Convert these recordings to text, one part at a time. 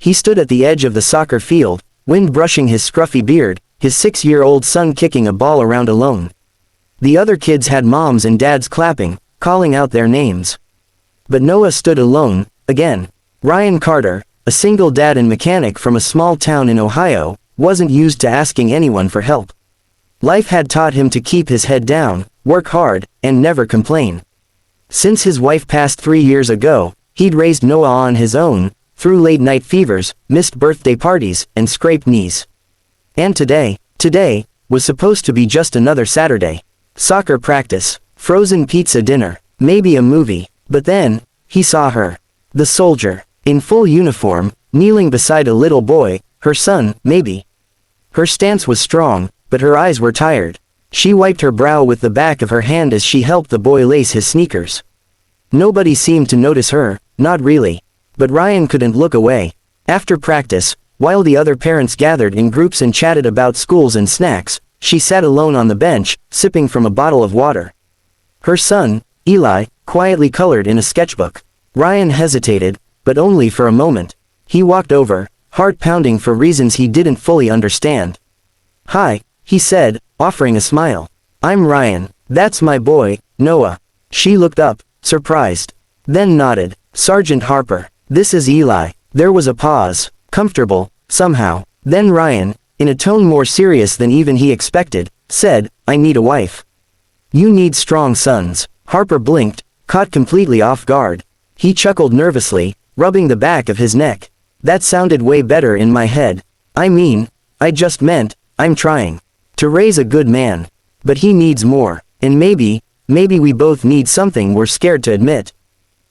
He stood at the edge of the soccer field, wind brushing his scruffy beard, his 6-year-old son kicking a ball around alone. The other kids had moms and dads clapping, calling out their names. But Noah stood alone, again. Ryan Carter, a single dad and mechanic from a small town in Ohio, wasn't used to asking anyone for help. Life had taught him to keep his head down, work hard, and never complain. Since his wife passed 3 years ago, he'd raised Noah on his own, through late-night fevers, missed birthday parties, and scraped knees. And today was supposed to be just another Saturday. Soccer practice, frozen pizza dinner, maybe a movie, but then, he saw her. The soldier, in full uniform, kneeling beside a little boy, her son, maybe. Her stance was strong, but her eyes were tired. She wiped her brow with the back of her hand as she helped the boy lace his sneakers. Nobody seemed to notice her, not really. But Ryan couldn't look away. After practice, while the other parents gathered in groups and chatted about schools and snacks, she sat alone on the bench, sipping from a bottle of water. Her son, Eli, quietly colored in a sketchbook. Ryan hesitated, but only for a moment. He walked over, heart pounding for reasons he didn't fully understand. "Hi," he said, offering a smile. "I'm Ryan. That's my boy, Noah." She looked up, surprised. Then nodded. "Sergeant Harper. This is Eli." There was a pause, comfortable, somehow. Then Ryan, in a tone more serious than even he expected, said, "I need a wife." "You need strong sons." Harper blinked, caught completely off guard. He chuckled nervously, rubbing the back of his neck. "That sounded way better in my head. I just meant, I'm trying to raise a good man. But he needs more, and maybe we both need something we're scared to admit."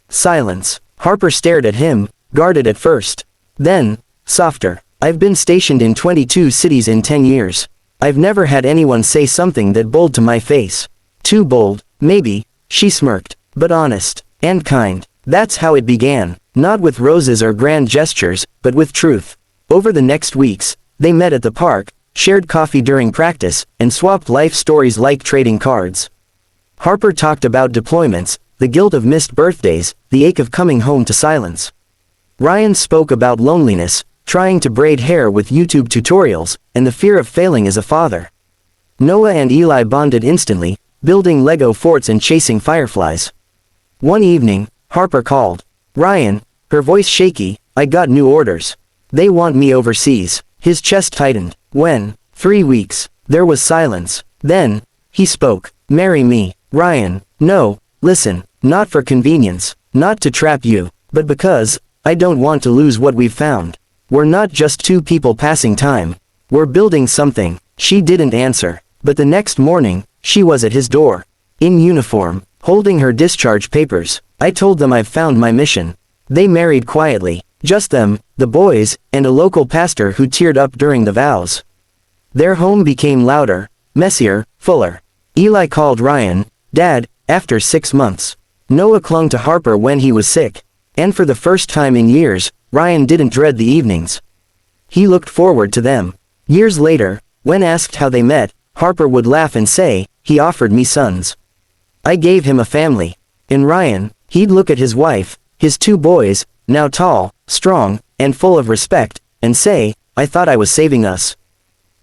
Silence. Harper stared at him, guarded at first. Then, softer. "I've been stationed in 22 cities in 10 years. I've never had anyone say something that bold to my face. Too bold, maybe," she smirked, "but honest, and kind. That's how it began, not with roses or grand gestures, but with truth." Over the next weeks, they met at the park, shared coffee during practice, and swapped life stories like trading cards. Harper talked about deployments, the guilt of missed birthdays, the ache of coming home to silence. Ryan spoke about loneliness, trying to braid hair with YouTube tutorials, and the fear of failing as a father. Noah and Eli bonded instantly, building Lego forts and chasing fireflies. One evening, Harper called. "Ryan," her voice shaky, "I got new orders. They want me overseas." His chest tightened. "When?" 3 weeks. There was silence. Then, he spoke. "Marry me." "Ryan, no, listen, not for convenience, not to trap you, but because, I don't want to lose what we've found. We're not just two people passing time. We're building something." She didn't answer, but the next morning, she was at his door. In uniform, holding her discharge papers. "I told them I've found my mission." They married quietly. Just them, the boys, and a local pastor who teared up during the vows. Their home became louder, messier, fuller. Eli called Ryan, "Dad," after 6 months. Noah clung to Harper when he was sick. And for the first time in years, Ryan didn't dread the evenings. He looked forward to them. Years later, when asked how they met, Harper would laugh and say, "He offered me sons. I gave him a family." And Ryan, he'd look at his wife, his 2 boys, now tall, strong, and full of respect, and say, "I thought I was saving us.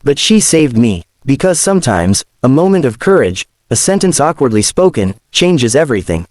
But she saved me." Because sometimes, a moment of courage, a sentence awkwardly spoken, changes everything.